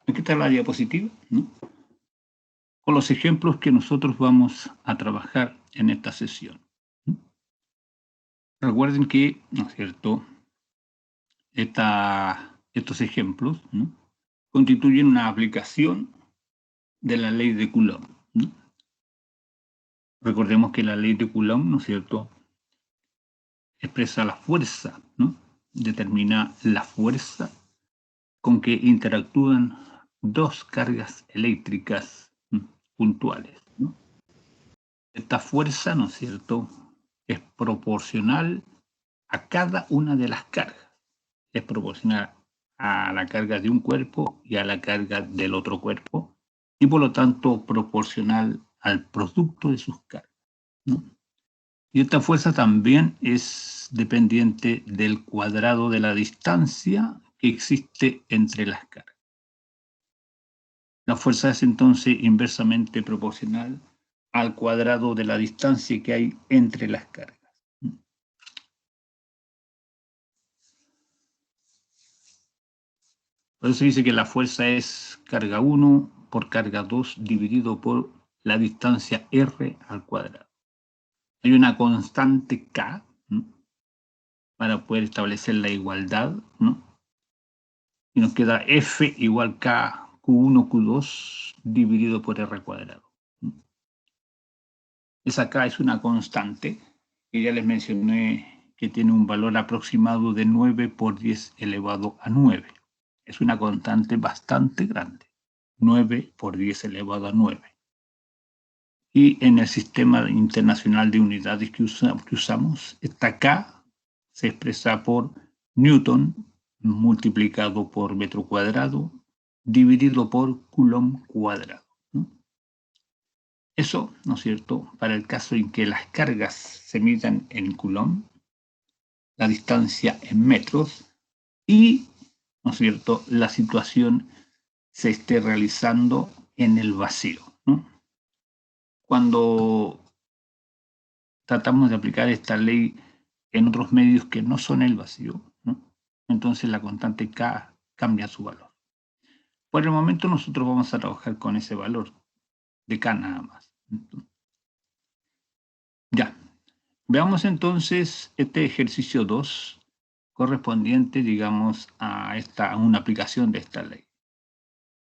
Aquí está la diapositiva, ¿no? Con los ejemplos que nosotros vamos a trabajar en esta sesión. Recuerden que, ¿no es cierto?, estos ejemplos, ¿no?, constituyen una aplicación de la ley de Coulomb, ¿no? Recordemos que la ley de Coulomb, ¿no es cierto?, expresa la fuerza, ¿no?, determina la fuerza con que interactúan dos cargas eléctricas puntuales, ¿no? Esta fuerza, ¿no es cierto?, es proporcional a cada una de las cargas. Es proporcional a la carga de un cuerpo y a la carga del otro cuerpo, y por lo tanto proporcional al producto de sus cargas, ¿no? Y esta fuerza también es dependiente del cuadrado de la distancia que existe entre las cargas. La fuerza es entonces inversamente proporcional al cuadrado de la distancia que hay entre las cargas. Por eso dice que la fuerza es carga 1 por carga 2 dividido por la distancia r al cuadrado. Hay una constante K, ¿no?, para poder establecer la igualdad, ¿no? Y nos queda F igual K Q1 Q2 dividido por R cuadrado. Esa K es una constante que ya les mencioné que tiene un valor aproximado de 9 por 10 elevado a 9. Es una constante bastante grande, 9 por 10 elevado a 9. Y en el sistema internacional de unidades que usamos, esta K se expresa por Newton multiplicado por metro cuadrado dividido por Coulomb cuadrado, ¿no? Eso, ¿no es cierto?, para el caso en que las cargas se midan en Coulomb, la distancia en metros y, ¿no es cierto?, la situación se esté realizando en el vacío, ¿no? Cuando tratamos de aplicar esta ley en otros medios que no son el vacío, ¿no?, entonces la constante K cambia su valor. Por el momento nosotros vamos a trabajar con ese valor de K nada más. Ya. Veamos entonces este ejercicio 2 correspondiente, digamos, a una aplicación de esta ley.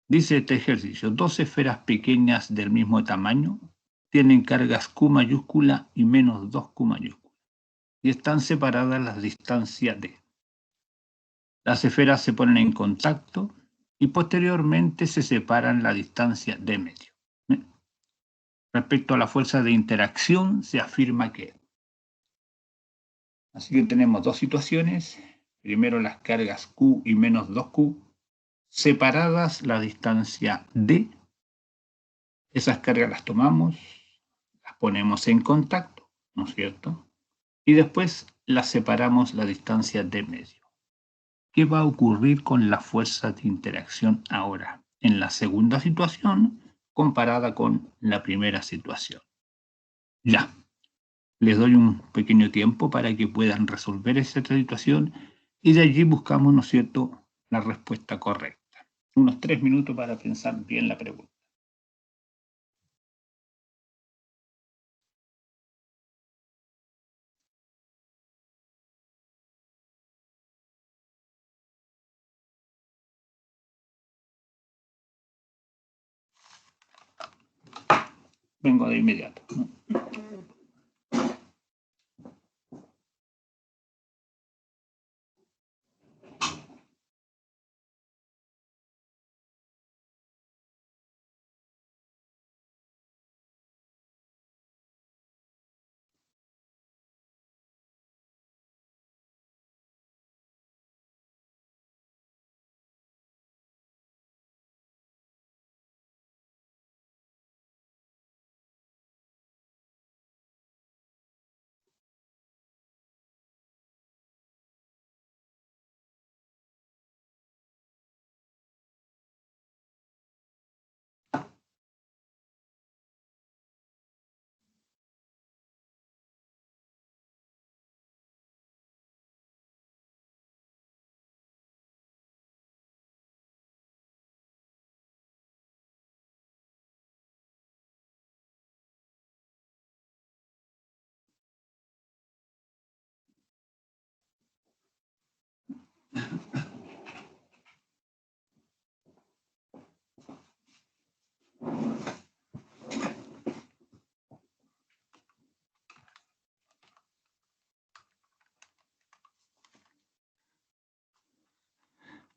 Dice este ejercicio: dos esferas pequeñas del mismo tamaño tienen cargas Q mayúscula y menos 2Q mayúscula y están separadas las distancias D. Las esferas se ponen en contacto y posteriormente se separan la distancia D medio. Respecto a la fuerza de interacción, se afirma que. Así que tenemos dos situaciones. Primero las cargas Q y menos 2Q, separadas la distancia D. Esas cargas las tomamos, las ponemos en contacto, ¿no es cierto?, y después las separamos la distancia D medio. ¿Qué va a ocurrir con la fuerza de interacción ahora, en la segunda situación, comparada con la primera situación? Ya. Les doy un pequeño tiempo para que puedan resolver esa situación y de allí buscamos, ¿no es cierto?, la respuesta correcta. Unos 3 minutos para pensar bien la pregunta. Vengo de inmediato, ¿no?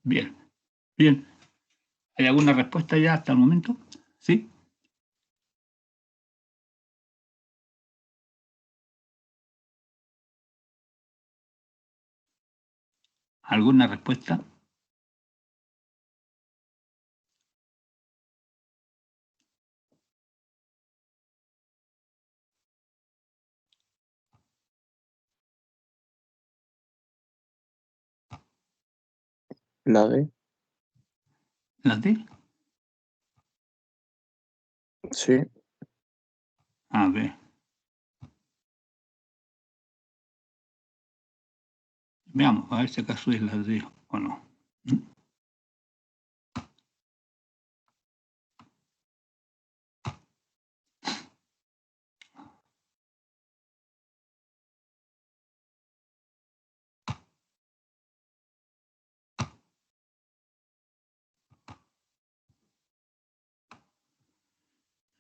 Bien, bien. ¿Hay alguna respuesta ya hasta el momento? ¿Sí? ¿Alguna respuesta? La D. ¿La D? Sí. A ver. Veamos, a ver si acaso es la D o no.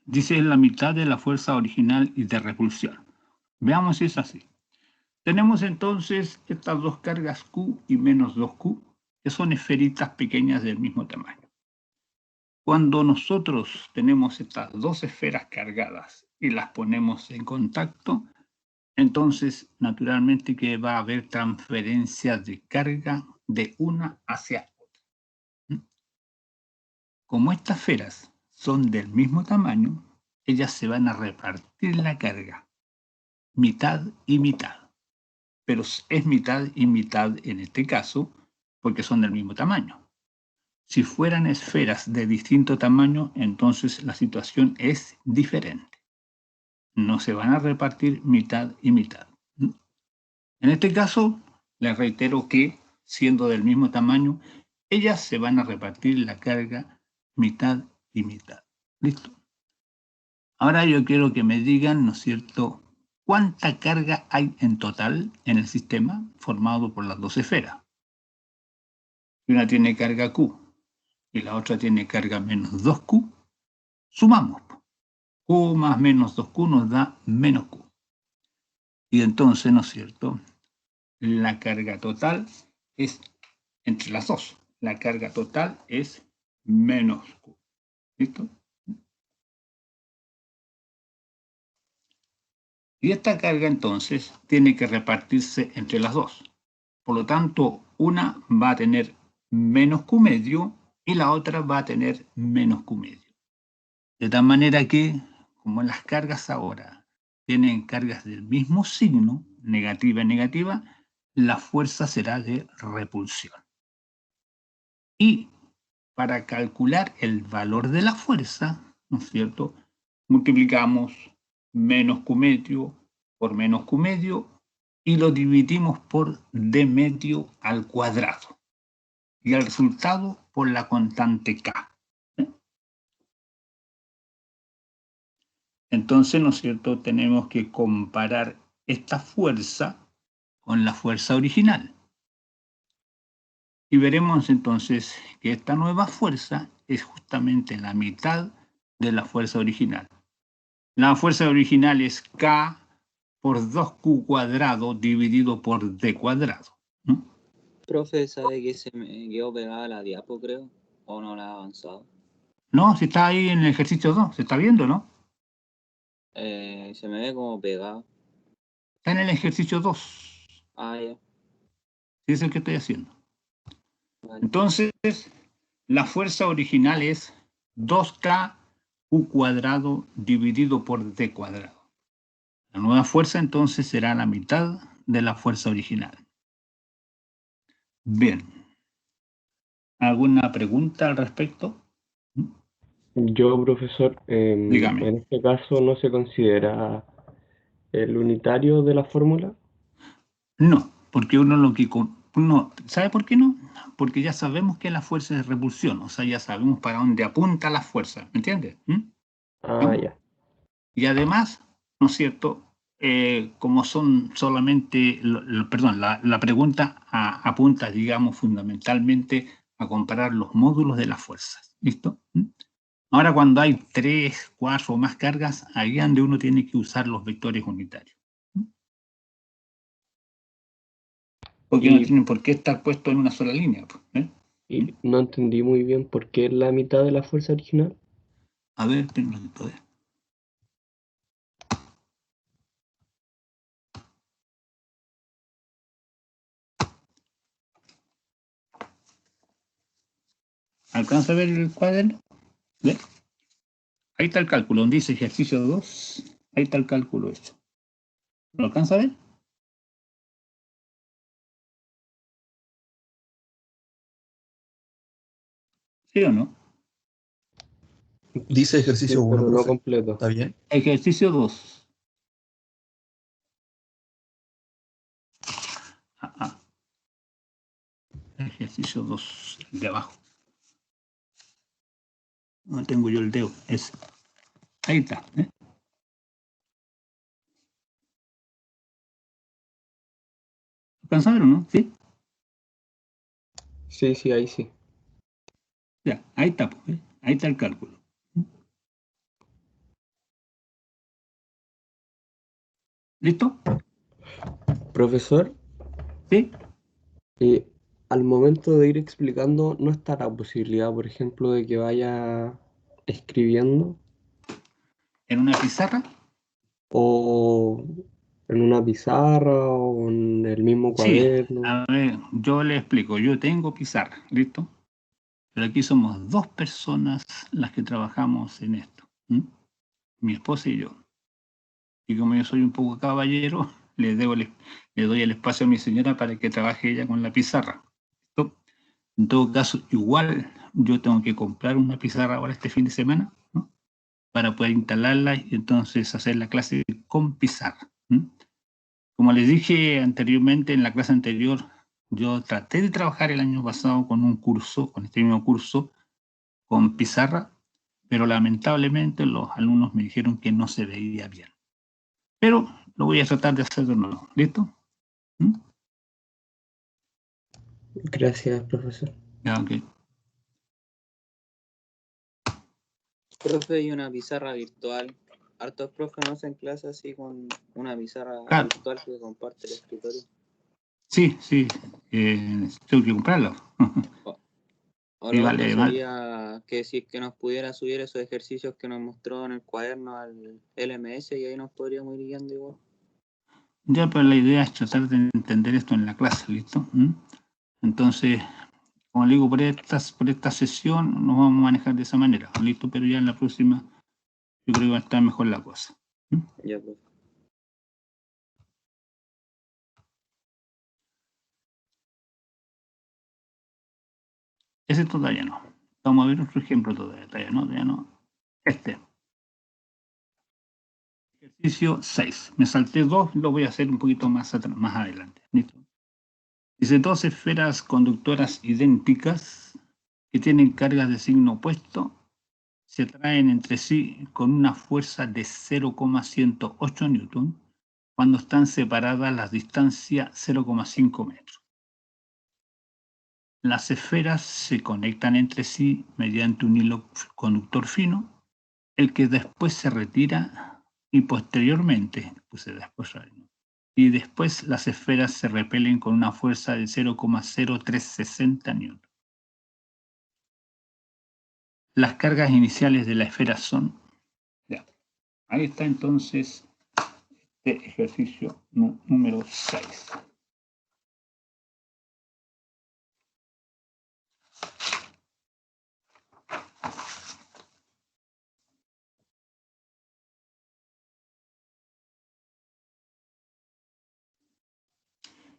Dice la mitad de la fuerza original y de repulsión. Veamos si es así. Tenemos entonces estas dos cargas Q y menos 2Q, que son esferitas pequeñas del mismo tamaño. Cuando nosotros tenemos estas dos esferas cargadas y las ponemos en contacto, entonces naturalmente que va a haber transferencia de carga de una hacia otra. Como estas esferas son del mismo tamaño, ellas se van a repartir la carga, mitad y mitad. Pero es mitad y mitad en este caso, porque son del mismo tamaño. Si fueran esferas de distinto tamaño, entonces la situación es diferente. No se van a repartir mitad y mitad. En este caso, les reitero que, siendo del mismo tamaño, ellas se van a repartir la carga mitad y mitad. ¿Listo? Ahora yo quiero que me digan, ¿no es cierto?, cuánta carga hay en total en el sistema formado por las dos esferas. Una tiene carga Q y la otra tiene carga menos 2Q, sumamos. Q más menos 2Q nos da menos Q. Y entonces, ¿no es cierto?, la carga total es entre las dos. La carga total es menos Q. ¿Listo? Y esta carga entonces tiene que repartirse entre las dos. Por lo tanto, una va a tener menos Q medio y la otra va a tener menos Q medio. De tal manera que, como las cargas ahora tienen cargas del mismo signo, negativa y negativa, la fuerza será de repulsión. Y para calcular el valor de la fuerza, ¿no es cierto?, multiplicamos menos Q medio por menos Q medio y lo dividimos por D medio al cuadrado. Y el resultado por la constante K. Entonces, ¿no es cierto?, tenemos que comparar esta fuerza con la fuerza original. Y veremos entonces que esta nueva fuerza es justamente la mitad de la fuerza original. La fuerza original es K por 2Q cuadrado dividido por D cuadrado. ¿No? Profe, ¿sabe que se me quedó pegada la diapo, creo? ¿O no la ha avanzado? No, si está ahí en el ejercicio 2, se está viendo, ¿no? Se me ve como pegado. Está en el ejercicio 2. Ah, ya. Sí, es el que estoy haciendo. Vale. Entonces, la fuerza original es 2K U cuadrado dividido por D cuadrado. La nueva fuerza entonces será la mitad de la fuerza original. Bien. ¿Alguna pregunta al respecto? Yo, profesor, Dígame. en este caso no se considera el unitario de la fórmula. No, porque uno, ¿sabe por qué no? Porque ya sabemos que la fuerza es repulsión, o sea, ya sabemos para dónde apunta la fuerza, ¿me entiendes? Ah, ya. Y además, ¿no es cierto?, como son solamente, perdón, la pregunta apunta, digamos, fundamentalmente a comparar los módulos de las fuerzas. ¿Listo? Ahora, cuando hay 3, 4 o más cargas, ahí es donde uno tiene que usar los vectores unitarios. Porque no tienen por qué estar puestos en una sola línea. Y no entendí muy bien por qué es la mitad de la fuerza original. A ver, espera un poder. ¿Alcanza a ver el cuaderno? ¿Ve? Ahí está el cálculo, donde dice ejercicio 2, ahí está el cálculo hecho. ¿Lo alcanza a ver? ¿Sí o no? Dice ejercicio Sí, 1, pero no profe. completo. ¿Está bien? Ejercicio 2. Ejercicio 2, de abajo. No tengo yo el dedo. Ese. Ahí está. ¿Alcanza a ver o no? ¿Sí? Sí, ahí sí. Ya, ahí está. Ahí está el cálculo. ¿Listo? Profesor, ¿Sí? al momento de ir explicando, ¿no está la posibilidad, por ejemplo, de que vaya escribiendo ¿En una pizarra? o en una pizarra o en el mismo Sí. cuaderno? A ver, yo le explico. Yo tengo pizarra. ¿Listo? Pero aquí somos 2 personas las que trabajamos en esto. Mi esposa y yo. Y como yo soy un poco caballero, le doy el espacio a mi señora para que trabaje ella con la pizarra. ¿Listo? En todo caso, igual yo tengo que comprar una pizarra ahora este fin de semana, ¿no? Para poder instalarla y entonces hacer la clase con pizarra. Como les dije anteriormente, en la clase anterior, yo traté de trabajar el año pasado con un curso, con este mismo curso, con pizarra, pero lamentablemente los alumnos me dijeron que no se veía bien. Pero lo voy a tratar de hacer de nuevo. ¿Listo? Gracias, profesor. Ya, ok. Profe, y una pizarra virtual. Hartos profes no hacen clases así con una pizarra Claro. virtual que comparte el escritorio. Sí. Tengo que comprarlo. O Sí, lo otro vale. sería que si es que nos pudiera subir esos ejercicios que nos mostró en el cuaderno al LMS y ahí nos podríamos ir guiando igual. Ya, pero la idea es tratar de entender esto en la clase, ¿listo? Entonces, como le digo, por esta sesión nos vamos a manejar de esa manera, ¿listo? Pero ya en la próxima yo creo que va a estar mejor la cosa. Ya, profe. Ese todavía no. Vamos a ver otro ejemplo todavía no. Este. Ejercicio 6. Me salté 2, lo voy a hacer un poquito más adelante. ¿Listo? Dice 2 esferas conductoras idénticas que tienen cargas de signo opuesto se atraen entre sí con una fuerza de 0,108 newton cuando están separadas las distancias 0,5 metros. Las esferas se conectan entre sí mediante un hilo conductor fino, el que después se retira y posteriormente, y después las esferas se repelen con una fuerza de 0,0360 newton. Las cargas iniciales de la esfera son... Ya. Ahí está entonces este ejercicio número 6.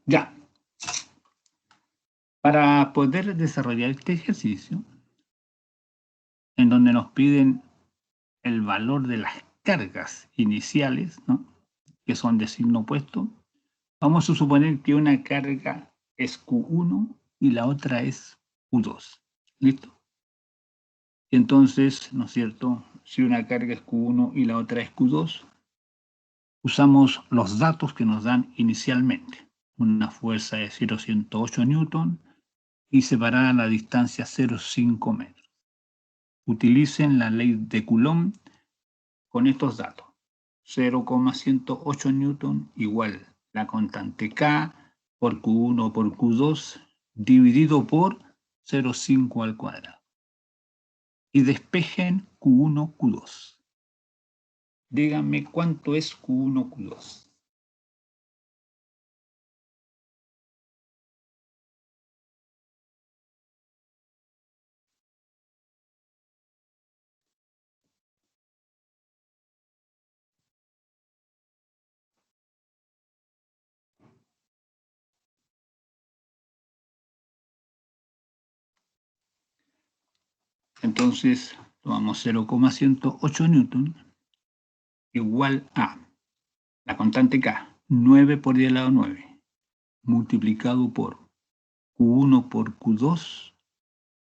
Ya. Para poder desarrollar este ejercicio, en donde nos piden el valor de las cargas iniciales, ¿no? Que son de signo opuesto, vamos a suponer que una carga es Q1 y la otra es Q2. ¿Listo? Entonces, ¿no es cierto? Si una carga es Q1 y la otra es Q2, usamos los datos que nos dan inicialmente. Una fuerza de 0,108 newton y separada la distancia 0,5 metros. Utilicen la ley de Coulomb con estos datos. 0,108 newton igual la constante K por Q1 por Q2 dividido por 0,5 al cuadrado. Y despejen Q1, Q2. Díganme cuánto es Q1, Q2. Entonces, tomamos 0,108 newton igual a la constante K, 9 por 10 a la 9, multiplicado por Q1 por Q2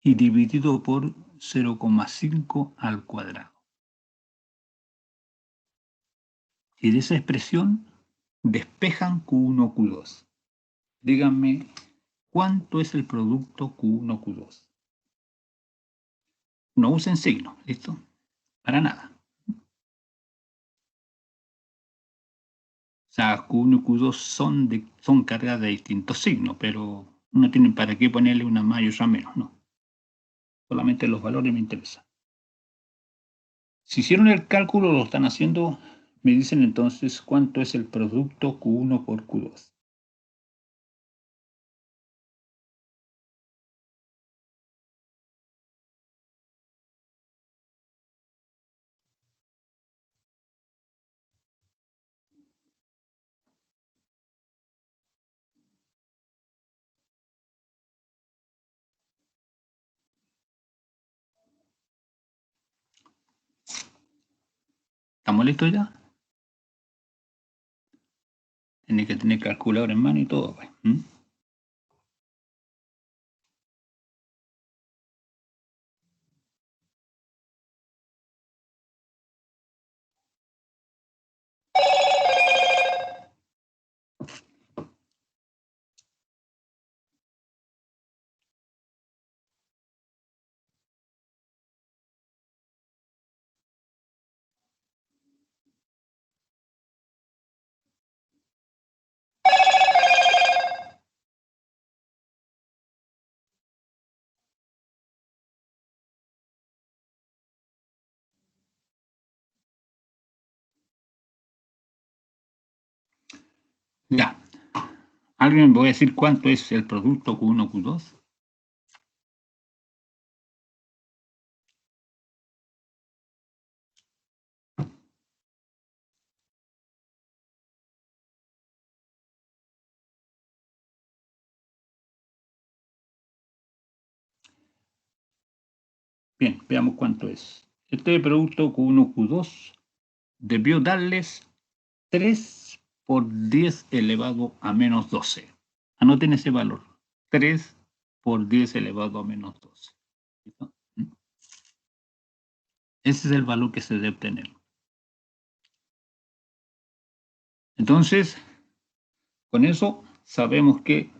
y dividido por 0,5 al cuadrado. Y de esa expresión despejan Q1, Q2. Díganme, ¿cuánto es el producto Q1, Q2? No usen signo, ¿listo? Para nada. O sea, Q1 y Q2 son cargas de distintos signos, pero no tienen para qué ponerle una más y otra menos, no. Solamente los valores me interesan. Si hicieron el cálculo, lo están haciendo, me dicen entonces cuánto es el producto Q1 por Q2. ¿Estamos listos ya? Tiene que tener calculador en mano y todo, pues. Ya. ¿Alguien me puede decir cuánto es el producto Q1, Q2? Bien, veamos cuánto es. Este producto Q1, Q2 debió darles 3 por 10 elevado a menos 12. Anoten ese valor. 3 por 10 elevado a menos 12. ¿Listo? Ese es el valor que se debe obtener. Entonces, con eso sabemos que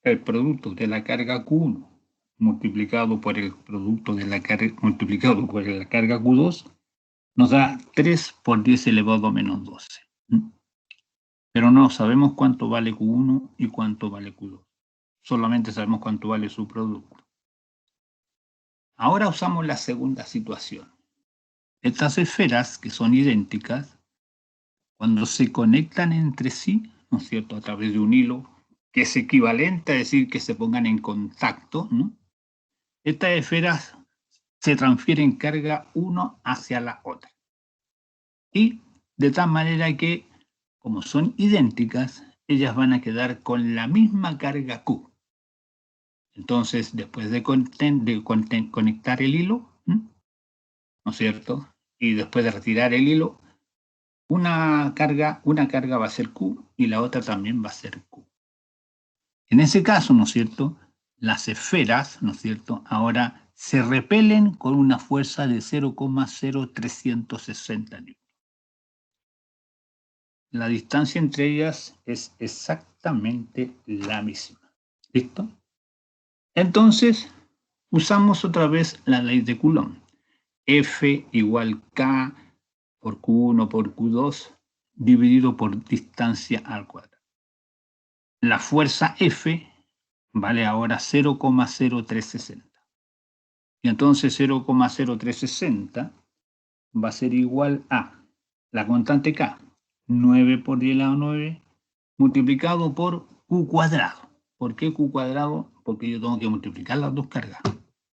el producto de la carga Q1 multiplicado por el producto de la carga multiplicado por la carga Q2 nos da 3 por 10 elevado a menos 12. Pero no sabemos cuánto vale Q1 y cuánto vale Q2. Solamente sabemos cuánto vale su producto. Ahora usamos la segunda situación. Estas esferas, que son idénticas, cuando se conectan entre sí, ¿no es cierto?, a través de un hilo, que es equivalente a decir que se pongan en contacto, ¿no? Estas esferas se transfieren carga uno hacia la otra. Y de tal manera que, como son idénticas, ellas van a quedar con la misma carga Q. Entonces, después de conectar el hilo, ¿no es cierto?, y después de retirar el hilo, una carga va a ser Q y la otra también va a ser Q. En ese caso, ¿no es cierto?, las esferas, ¿no es cierto?, ahora se repelen con una fuerza de 0,0360 newton. la distancia entre ellas es exactamente la misma. ¿Listo? Entonces, usamos otra vez la ley de Coulomb. F igual K por Q1 por Q2 dividido por distancia al cuadrado. La fuerza F vale ahora 0,0360. Y entonces 0,0360 va a ser igual a la constante K, 9 por 10 a la 9, multiplicado por Q cuadrado. ¿Por qué Q cuadrado? Porque yo tengo que multiplicar las dos cargas.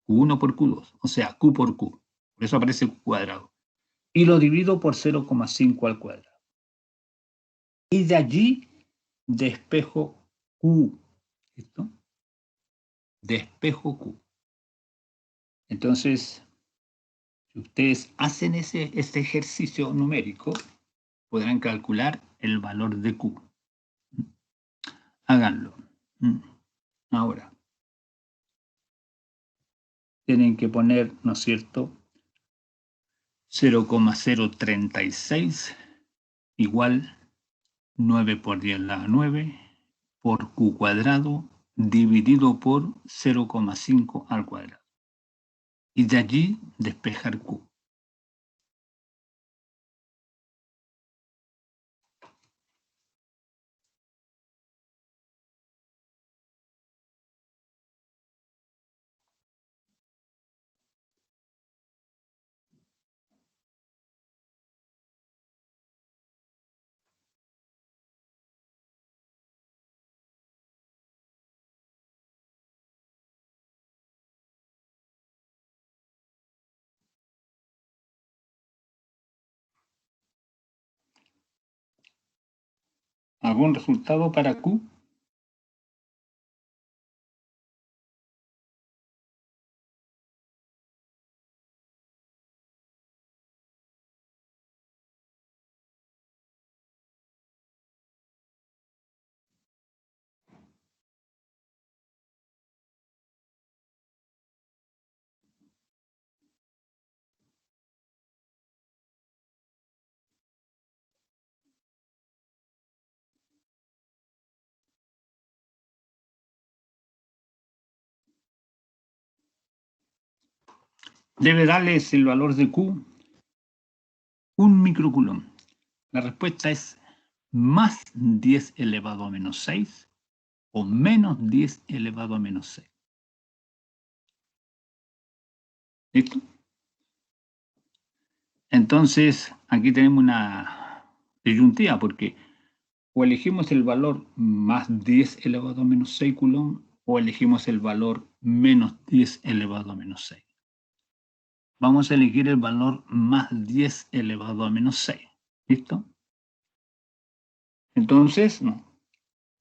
Q1 por Q2, o sea, Q por Q. Por eso aparece Q cuadrado. Y lo divido por 0,5 al cuadrado. Y de allí despejo Q. ¿Listo? Despejo Q. Entonces, si ustedes hacen ese ejercicio numérico, podrán calcular el valor de Q. Háganlo. Ahora, tienen que poner, ¿no es cierto?, 0,036 igual 9 por 10 a la 9 por Q cuadrado dividido por 0,5 al cuadrado. Y de allí despejar Q. ¿Algún resultado para Q? Debe darles el valor de Q 1 microcoulomb. La respuesta es más 10 elevado a menos 6 o menos 10 elevado a menos 6. ¿Listo? Entonces, aquí tenemos una disyuntiva porque o elegimos el valor más 10 elevado a menos 6 coulomb o elegimos el valor menos 10 elevado a menos 6. Vamos a elegir el valor más 10 elevado a menos 6. ¿Listo? Entonces, no.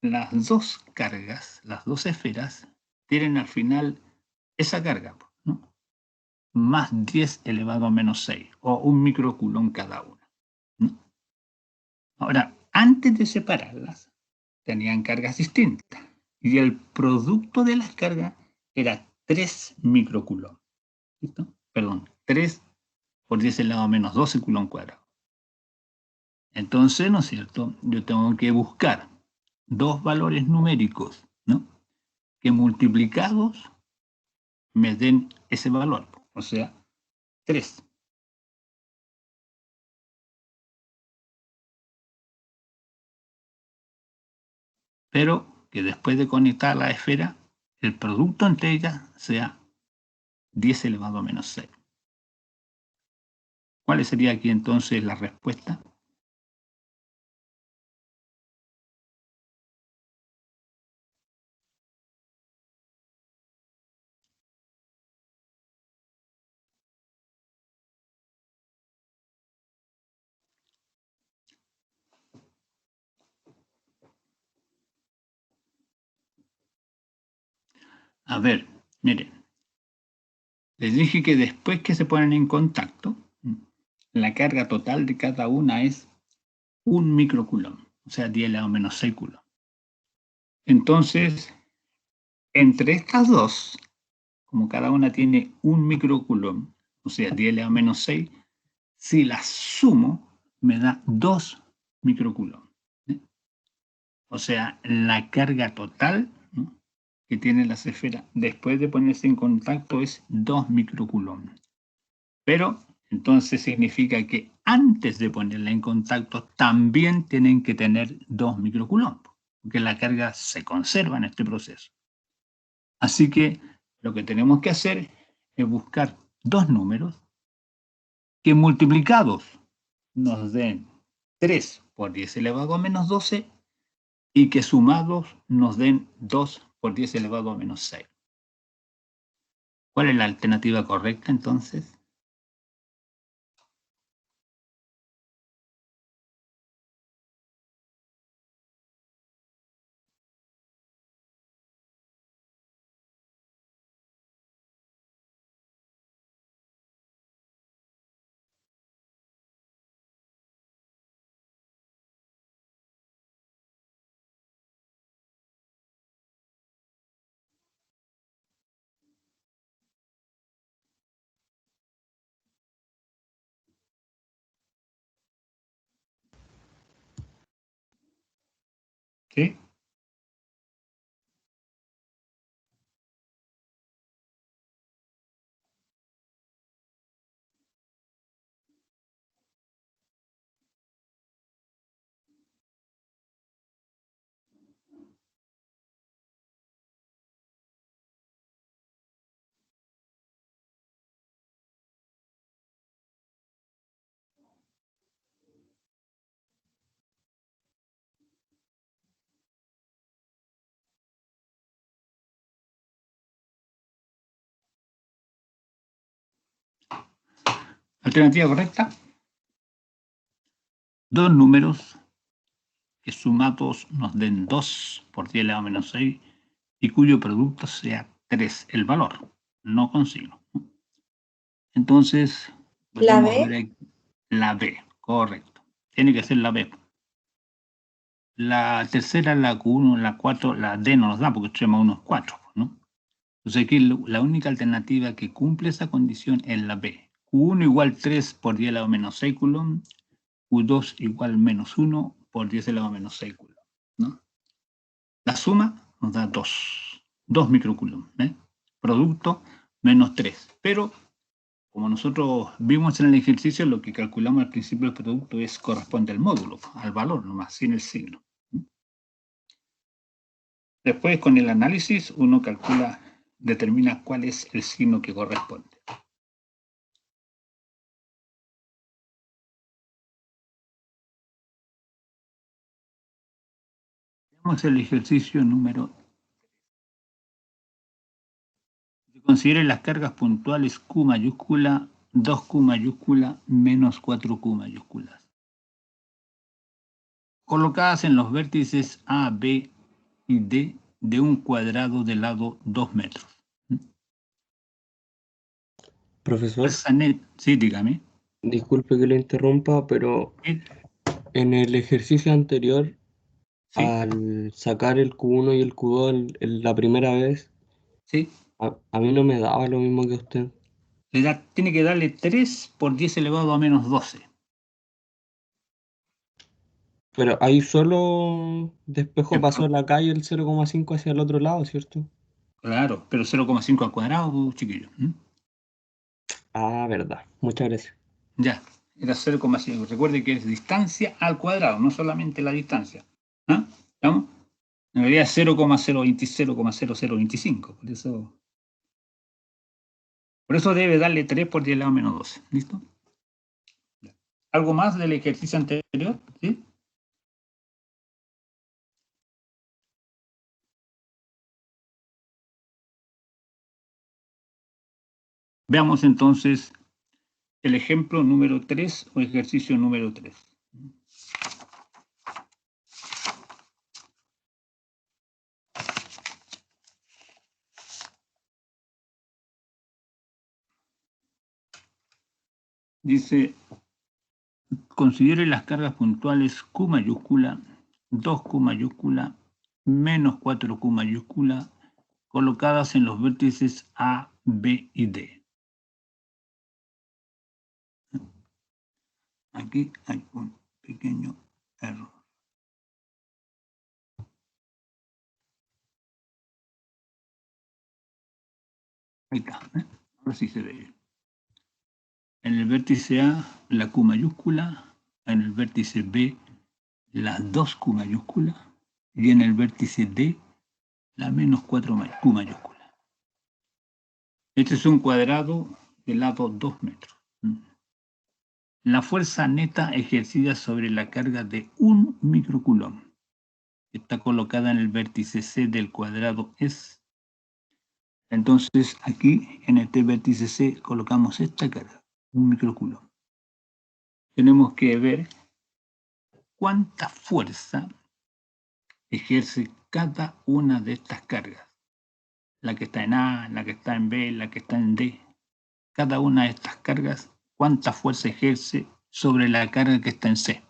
Las dos cargas, las dos esferas, tienen al final esa carga, ¿no? Más 10 elevado a menos 6, o 1 microcoulomb cada una, ¿no? Ahora, antes de separarlas, tenían cargas distintas, y el producto de las cargas era 3 microcoulomb. ¿Listo? Perdón, 3 por 10 elevado a menos 12 coulomb cuadrado. Entonces, ¿no es cierto? Yo tengo que buscar dos valores numéricos, ¿no?, que multiplicados me den ese valor, o sea, 3. Pero que después de conectar la esfera, el producto entre ellas sea 10 elevado a menos 6. ¿Cuál sería aquí entonces la respuesta? A ver, miren. Les dije que después que se ponen en contacto, la carga total de cada una es 1 microcoulomb, o sea, 10 elevado a menos 6 coulomb. Entonces, entre estas dos, como cada una tiene 1 microcoulomb, o sea, 10 elevado a menos 6, si las sumo, me da 2 microcoulomb. O sea, la carga total, ¿no?, que tiene las esferas después de ponerse en contacto es 2 microcoulomb. Pero entonces significa que antes de ponerla en contacto también tienen que tener 2 microcoulomb, porque la carga se conserva en este proceso. Así que lo que tenemos que hacer es buscar dos números que multiplicados nos den 3 por 10 elevado a menos 12 y que sumados nos den 2 por 10 elevado a menos 6. ¿Cuál es la alternativa correcta entonces? ¿Sí? Alternativa correcta. Dos números que sumados nos den 2 por 10 elevado a menos 6 y cuyo producto sea 3, el valor, no con signo. Entonces, podemos ver aquí la B, correcto. Tiene que ser la B. La tercera, la Q1, la 4, la D no nos da porque 3 más 1 es 4, ¿no? Entonces aquí la única alternativa que cumple esa condición es la B. Q1 igual 3 por 10 elevado a menos 6 coulomb, Q2 igual menos 1 por 10 elevado a menos 6 coulomb, ¿no? La suma nos da 2 microcoulomb, ¿eh? Producto menos 3. Pero como nosotros vimos en el ejercicio, lo que calculamos al principio del producto corresponde al módulo, al valor nomás, sin el signo. Después, con el análisis, uno determina cuál es el signo que corresponde. Veamos el ejercicio número. Considere las cargas puntuales Q mayúscula, 2Q mayúscula, menos 4Q mayúsculas, colocadas en los vértices A, B y D de un cuadrado de lado 2 metros. Profesor, Sí, dígame. disculpe que lo interrumpa, pero en el ejercicio anterior, Sí, al sacar el Q1 y el Q2 la primera vez, sí. a mí no me daba lo mismo que a usted. Tiene que darle 3 por 10 elevado a menos 12. Pero ahí solo despejo pasó la calle el 0,5 hacia el otro lado, ¿cierto? Claro, pero 0,5 al cuadrado, chiquillo. Ah, verdad. Muchas gracias. Ya, era 0,5. Recuerde que es distancia al cuadrado, no solamente la distancia. ¿Ah? ¿Estamos? En realidad es 0,025. Por eso debe darle 3 por 10 elevado a menos 12. ¿Listo? ¿Algo más del ejercicio anterior? ¿Sí? Veamos entonces el ejemplo número 3 o ejercicio número 3. Dice, considere las cargas puntuales Q mayúscula, 2Q mayúscula, menos 4Q mayúscula, colocadas en los vértices A, B y D. Aquí hay un pequeño error. Ahí está, ¿eh? Ahora sí se ve. En el vértice A, la Q mayúscula, en el vértice B, las dos Q mayúsculas, y en el vértice D, la menos 4 Q mayúscula. Este es un cuadrado de lado 2 metros. La fuerza neta ejercida sobre la carga de 1 microcoulomb está colocada en el vértice C del cuadrado es. Entonces aquí en este vértice C colocamos esta carga, 1 microcoulomb. Tenemos que ver cuánta fuerza ejerce cada una de estas cargas. La que está en A, la que está en B, la que está en D. Cada una de estas cargas, cuánta fuerza ejerce sobre la carga que está en C.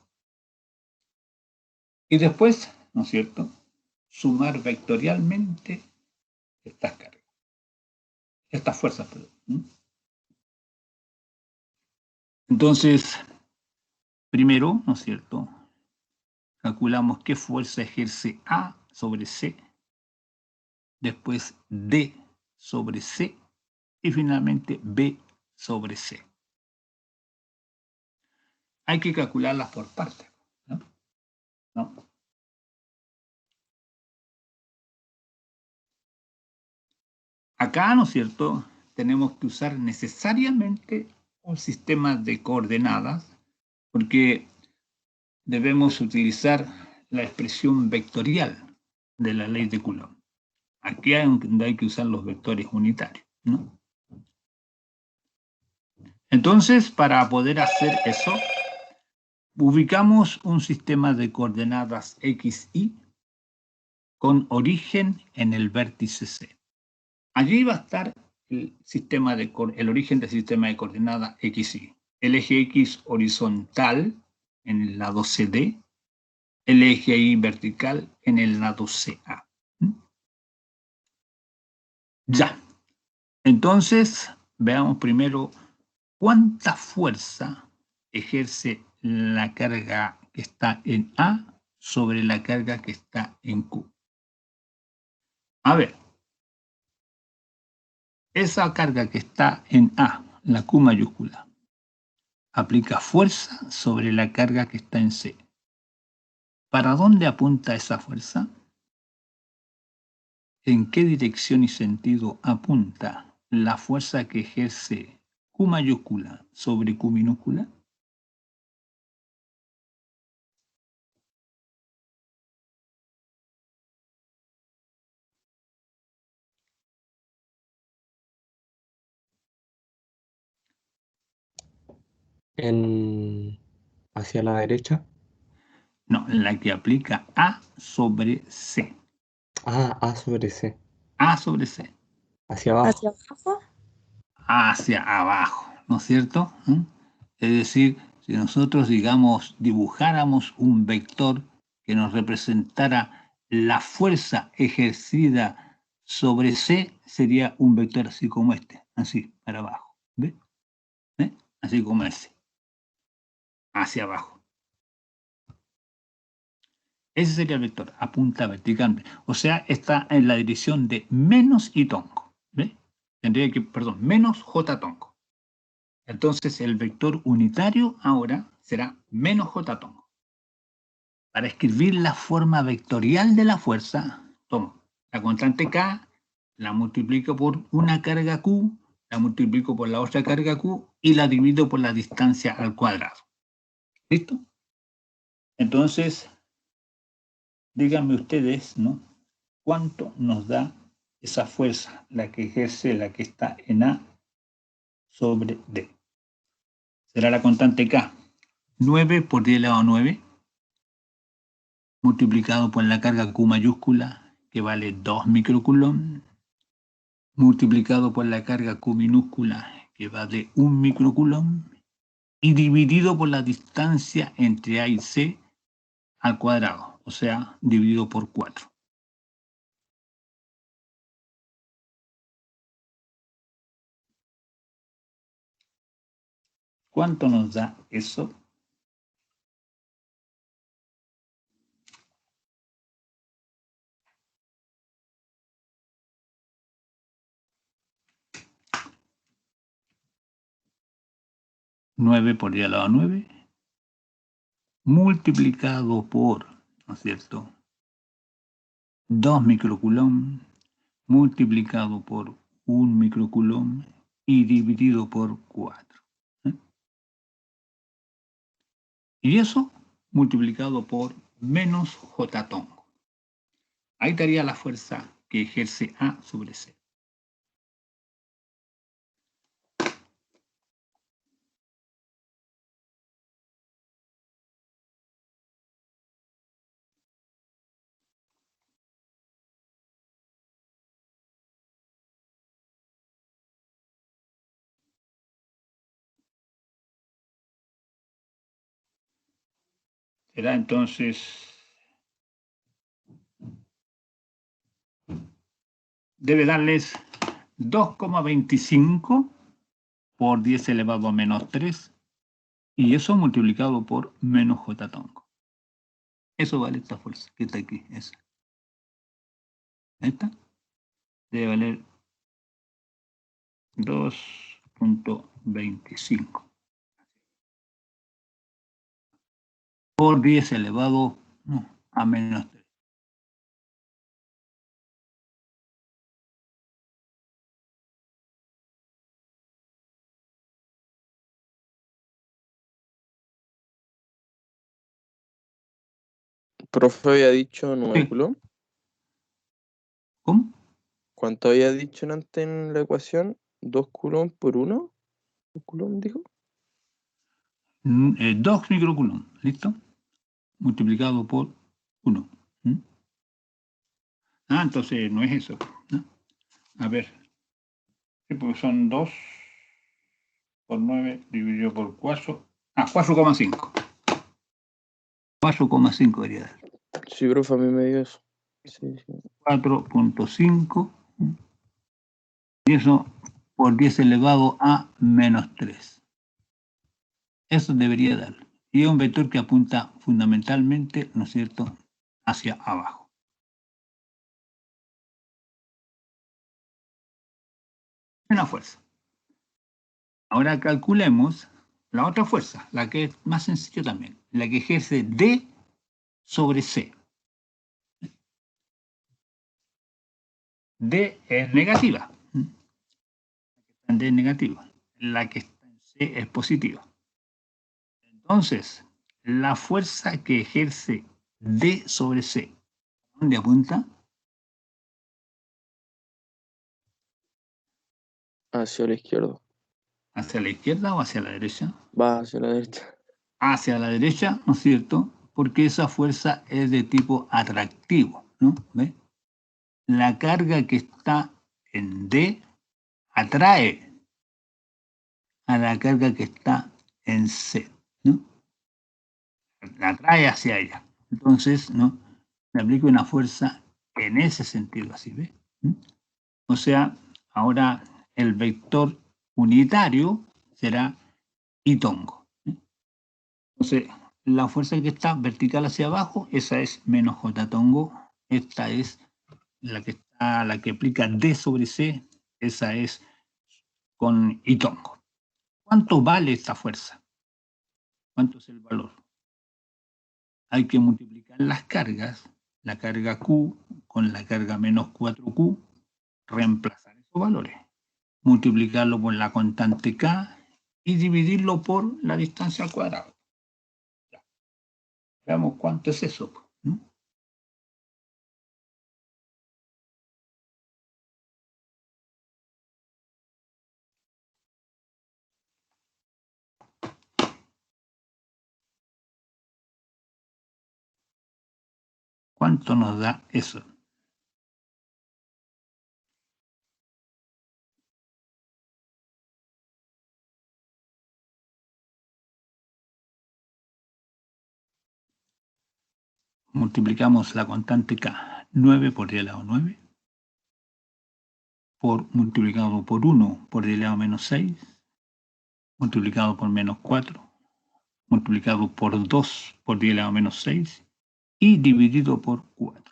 Y después, ¿no es cierto?, sumar vectorialmente estas cargas. Estas fuerzas, perdón. Entonces, primero, ¿no es cierto?, calculamos qué fuerza ejerce A sobre C, después D sobre C y finalmente B sobre C. Hay que calcularlas por partes, ¿no? ¿No? Acá, ¿no es cierto?, tenemos que usar necesariamente un sistema de coordenadas porque debemos utilizar la expresión vectorial de la ley de Coulomb. Aquí hay que usar los vectores unitarios, ¿no? Entonces, para poder hacer eso, ubicamos un sistema de coordenadas x, y con origen en el vértice C. Allí va a estar el origen del sistema de coordenadas x, y. El eje x horizontal en el lado CD, el eje y vertical en el lado CA. Ya. Entonces, veamos primero cuánta fuerza ejerce la carga que está en A sobre la carga que está en Q. A ver, esa carga que está en A, la Q mayúscula, aplica fuerza sobre la carga que está en C. ¿Para dónde apunta esa fuerza? ¿En qué dirección y sentido apunta la fuerza que ejerce Q mayúscula sobre Q minúscula? Hacia la derecha. No, la que aplica A sobre C. Ah, A sobre C. A sobre C. Hacia abajo. ¿Hacia abajo? Hacia abajo, ¿no es cierto? Es decir, si nosotros, digamos, dibujáramos un vector que nos representara la fuerza ejercida sobre C, sería un vector así como este, así, para abajo. ¿Ve? ¿Ve? Así como ese. Hacia abajo. Ese sería el vector, apunta verticalmente. O sea, está en la dirección de menos y tonco. ¿Ve? Tendría que, perdón, menos j tonco. Entonces el vector unitario ahora será menos j tonco. Para escribir la forma vectorial de la fuerza, tomo la constante k, la multiplico por una carga q, la multiplico por la otra carga q y la divido por la distancia al cuadrado. ¿Listo? Entonces, díganme ustedes, ¿no?, ¿cuánto nos da esa fuerza, la que ejerce la que está en A sobre D? Será la constante K. 9 por 10 elevado a 9, multiplicado por la carga Q mayúscula, que vale 2 microcoulomb, multiplicado por la carga Q minúscula, que vale 1 microcoulomb, y dividido por la distancia entre A y C al cuadrado, o sea, dividido por 4. ¿Cuánto nos da eso? 9 por 10 elevado a 9, multiplicado por, ¿no es cierto?, 2 microcoulomb, multiplicado por 1 microcoulomb y dividido por 4. Y eso multiplicado por menos J tongo. Ahí estaría la fuerza que ejerce A sobre C. Será entonces, debe darles 2,25 por 10 elevado a menos 3 y eso multiplicado por menos J tongo. Eso vale esta fuerza que está aquí, esa. Esta debe valer 2,25 por 10 elevado a menos 3. Profe había dicho 9 Sí. coulomb. ¿Cómo? ¿Cuánto había dicho antes en la ecuación? 2 coulomb por 1. 2 coulomb dijo. 2 microcoulomb, ¿listo? Multiplicado por 1. Entonces no es eso, ¿no? A ver, sí, porque son 2 por 9 dividido por 4. 4,5. 4,5 debería dar. Sí, profe, a mí me dio eso. Sí, sí. 4,5. Y eso por 10 elevado a menos 3. Eso debería dar. Y es un vector que apunta fundamentalmente, ¿no es cierto?, hacia abajo. Una fuerza. Ahora calculemos la otra fuerza, la que es más sencilla también, la que ejerce D sobre C. D es negativa. D es negativa. La que está en C es positiva. Entonces, la fuerza que ejerce D sobre C, ¿dónde apunta? Hacia la izquierda. ¿Hacia la izquierda o hacia la derecha? Va hacia la derecha. Hacia la derecha, ¿no es cierto? Porque esa fuerza es de tipo atractivo, ¿no? ¿Ve? La carga que está en D atrae a la carga que está en C, ¿no? La atrae hacia ella. Entonces, ¿no?, le aplica una fuerza en ese sentido, así, ¿ve? O sea, ahora el vector unitario será I tongo. Entonces, la fuerza que está vertical hacia abajo, esa es menos J tongo. Esta es la que aplica D sobre C, esa es con I tongo. ¿Cuánto vale esta fuerza? ¿Cuánto es el valor? Hay que multiplicar las cargas, la carga Q con la carga menos 4Q, reemplazar esos valores, multiplicarlo por la constante K y dividirlo por la distancia al cuadrado. Ya. Veamos cuánto es eso, ¿no? ¿Cuánto nos da eso? Multiplicamos la constante K, 9 por 10 elevado a 9, multiplicado por 1 por 10 elevado a menos 6, multiplicado por menos 4, multiplicado por 2 por 10 elevado a menos 6 y dividido por 4.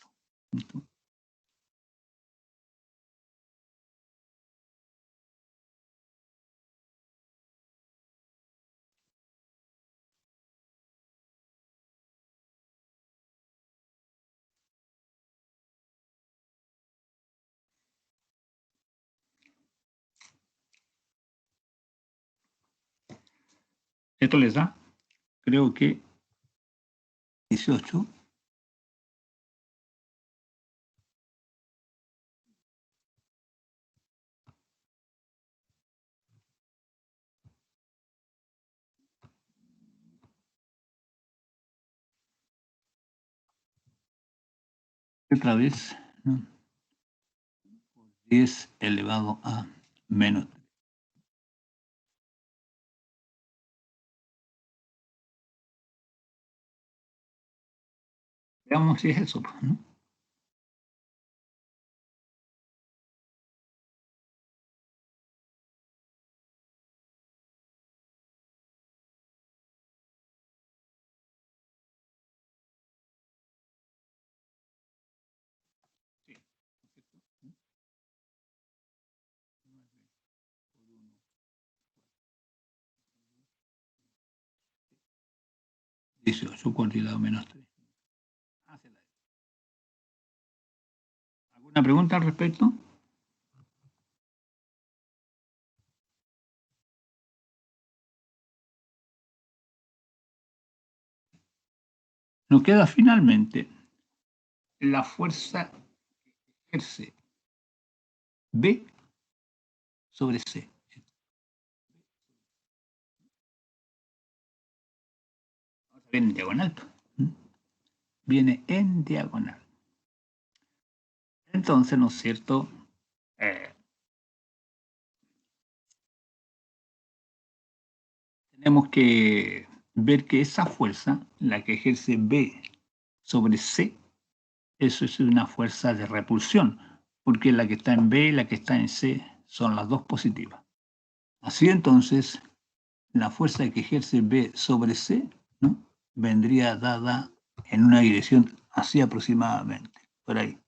Esto les da, creo que 18. Otra vez, ¿no? 10 elevado a menos 3. Veamos si es eso, ¿no? Sí. 18 cuartilado menos 3. ¿Alguna pregunta al respecto? Nos queda finalmente la fuerza que ejerce B sobre C. Viene en diagonal. Viene en diagonal. Entonces, ¿no es cierto? Tenemos que ver que esa fuerza, la que ejerce B sobre C, eso es una fuerza de repulsión, porque la que está en B y la que está en C son las dos positivas. Así entonces, la fuerza que ejerce B sobre C, ¿no?, vendría dada en una dirección así aproximadamente, por ahí.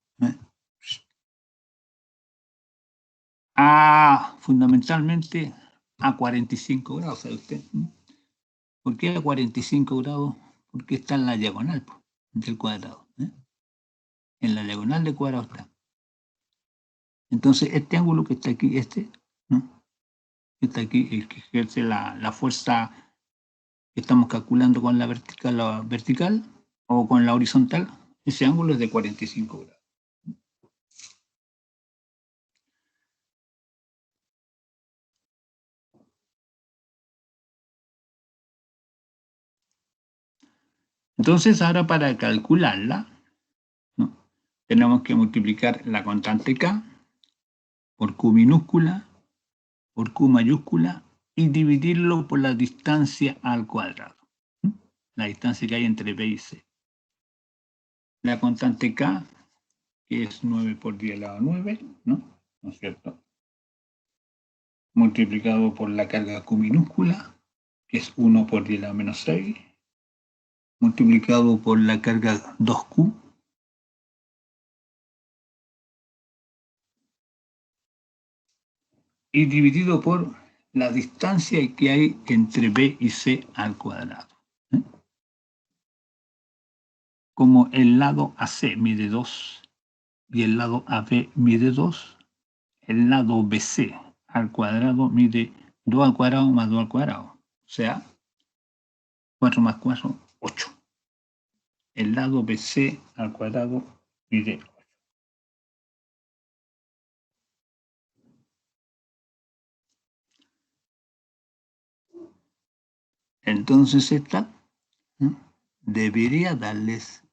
Fundamentalmente a 45 grados, ¿sabe usted? ¿Por qué a 45 grados? Porque está en la diagonal del cuadrado. En la diagonal del cuadrado está. Entonces, este ángulo que está aquí, ¿no?, que está aquí, el que ejerce la fuerza que estamos calculando con la vertical o con la horizontal, ese ángulo es de 45 grados. Entonces, ahora para calcularla, ¿no?, tenemos que multiplicar la constante K por Q minúscula, por Q mayúscula y dividirlo por la distancia al cuadrado. La distancia que hay entre B y C. La constante K, que es 9 por 10 elevado a 9, ¿no es cierto? Multiplicado por la carga Q minúscula, que es 1 por 10 elevado a menos 6, multiplicado por la carga 2Q, y dividido por la distancia que hay entre B y C al cuadrado. Como el lado AC mide 2 y el lado AB mide 2, el lado BC al cuadrado mide 2 al cuadrado más 2 al cuadrado. O sea, 4 más 4, 8. El lado BC al cuadrado mide 8. Entonces esta, ¿no?, debería darles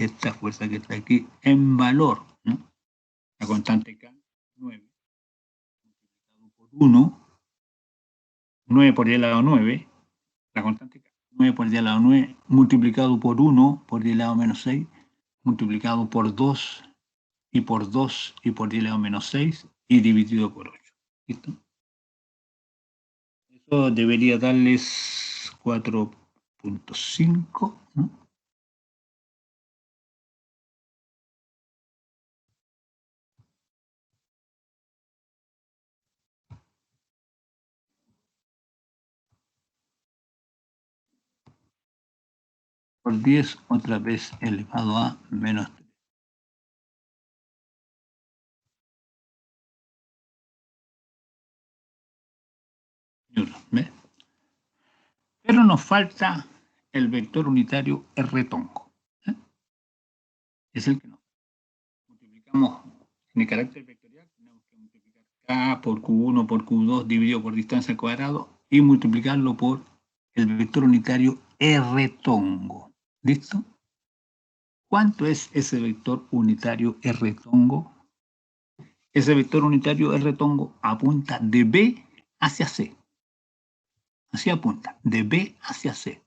esta fuerza que está aquí en valor, ¿no? La constante K, 9, multiplicado por 1, 9 por 10 elevado a 9, la constante K, 9 por 10 elevado a 9, multiplicado por 1 por 10 elevado a menos 6, multiplicado por 2 y por 2 y por 10 elevado a menos 6 y dividido por 8. ¿Listo? Eso debería darles 4.5, ¿no? Por 10 otra vez elevado a menos 3. ¿Ves? Pero nos falta el vector unitario R tongo. Es el que nos multiplicamos en el carácter vectorial. Tenemos que multiplicar K por Q1 por Q2 dividido por distancia al cuadrado y multiplicarlo por el vector unitario R tongo. ¿Listo? ¿Cuánto es ese vector unitario R tongo? Ese vector unitario R tongo apunta de B hacia C. Así apunta, de B hacia C.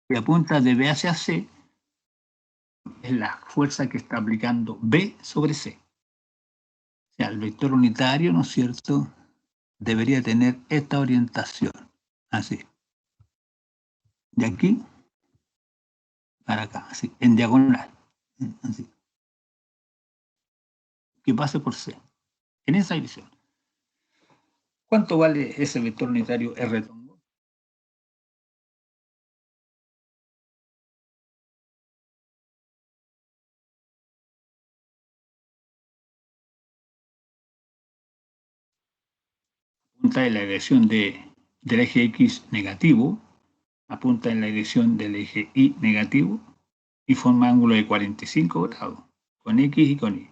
Y apunta de B hacia C es la fuerza que está aplicando B sobre C. O sea, el vector unitario, ¿no es cierto?, debería tener esta orientación. Así. De aquí para acá, así, en diagonal. Así. Que pase por C. En esa dirección. ¿Cuánto vale ese vector unitario R tongo? Apunta en la dirección del eje X negativo, apunta en la dirección del eje Y negativo y forma ángulo de 45 grados, con X y con Y.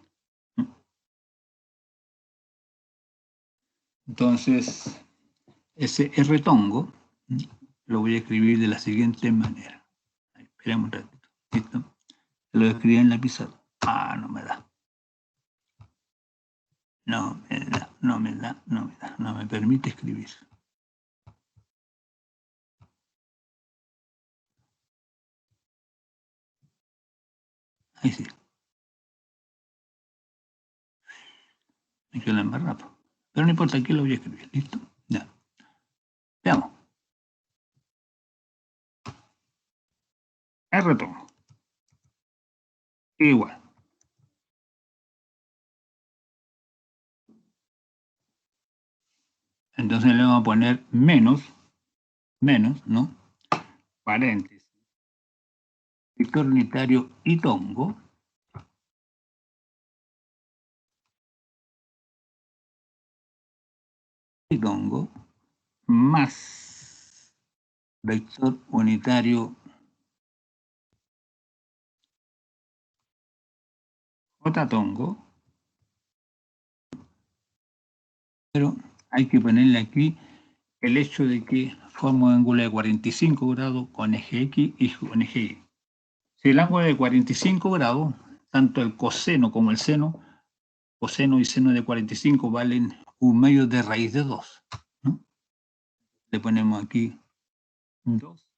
Entonces, ese R tongo lo voy a escribir de la siguiente manera. Esperemos un ratito. ¿Listo? Lo escribí en la pizarra. Ah, no me da. No me permite escribir. Ahí sí. Me quedo embarrado. Pero no importa, aquí lo voy a escribir. ¿Listo? Ya. Veamos. R tongo. Igual. Entonces le vamos a poner menos, ¿no? Paréntesis. Vector unitario y tongo. Y tongo más vector unitario J tongo. Pero hay que ponerle aquí el hecho de que forma un ángulo de 45 grados con eje X y con eje Y. Si el ángulo es de 45 grados, tanto el coseno como el seno, coseno y seno de 45 valen 1/2 de raíz de 2. ¿No? Le ponemos aquí 2.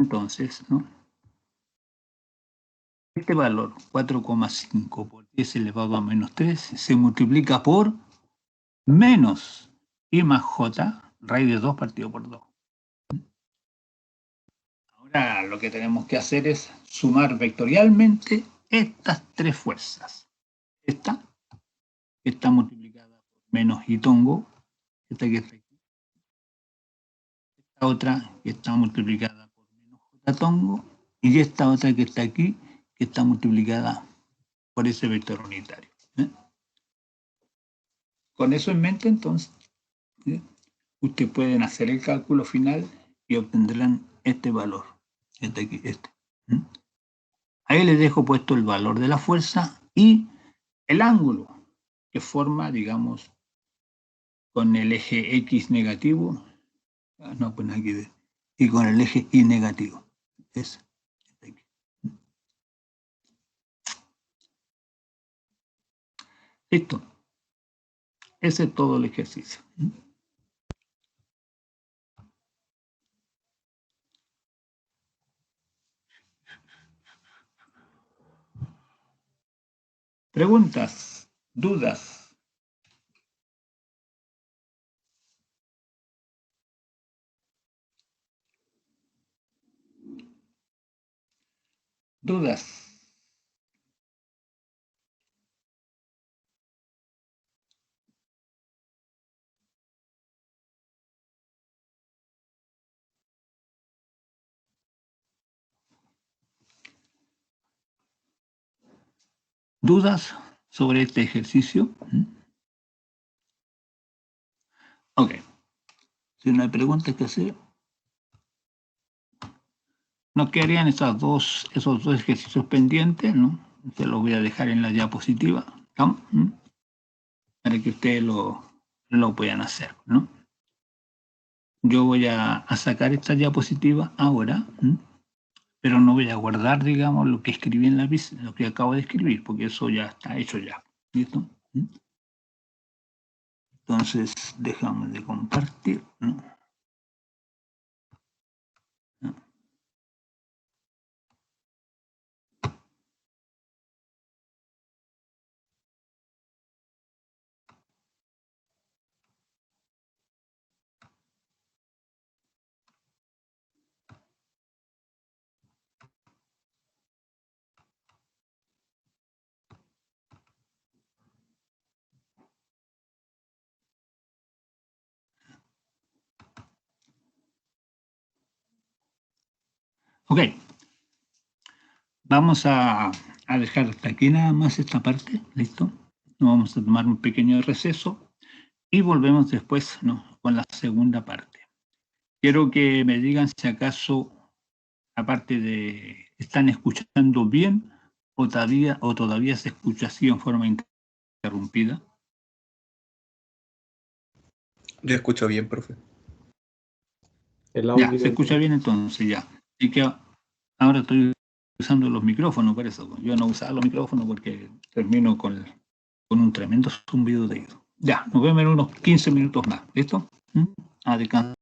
Entonces, ¿no? Este valor, 4,5 por 10 elevado a menos 3, se multiplica por menos I más J, raíz de 2 partido por 2. Ahora lo que tenemos que hacer es sumar vectorialmente estas tres fuerzas. Esta, que está multiplicada por menos I tongo, esta que está aquí. Esta otra que está multiplicada por menos J tongo, y esta otra que está aquí, que está multiplicada por ese vector unitario. Con eso en mente, entonces, ustedes pueden hacer el cálculo final y obtendrán este valor. Este aquí, este. Ahí les dejo puesto el valor de la fuerza y el ángulo que forma, digamos, con el eje X negativo, no, pues aquí, y con el eje Y negativo. Es aquí. Listo. Ese es todo el ejercicio. Preguntas, dudas. Dudas. ¿Dudas sobre este ejercicio? Ok. Si no hay preguntas que hacer, nos quedarían esos dos ejercicios pendientes, ¿no? Se los voy a dejar en la diapositiva, ¿no? Para que ustedes lo puedan hacer, ¿no? Yo voy a sacar esta diapositiva ahora, pero no voy a guardar, digamos, lo que escribí en la pizarra, lo que acabo de escribir, porque eso ya está hecho ya. ¿Listo? Entonces, dejamos de compartir, ¿no? Ok. Vamos a dejar hasta aquí nada más esta parte, ¿listo? Nos vamos a tomar un pequeño receso y volvemos después, ¿no? Con la segunda parte. Quiero que me digan si acaso, aparte de, ¿están escuchando bien o todavía se escucha así en forma interrumpida? Yo escucho bien, profe. El audio Ya, se escucha bien entonces, ya. Y que ahora estoy usando los micrófonos, por eso. Yo no usaba los micrófonos porque termino con un tremendo zumbido de oído. Ya, nos vemos en unos 15 minutos más. ¿Listo? A descansar,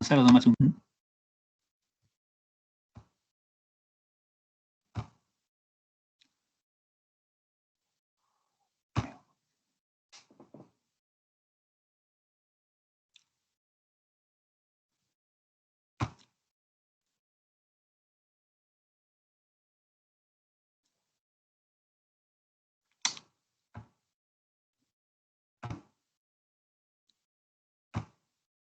a tomarse un...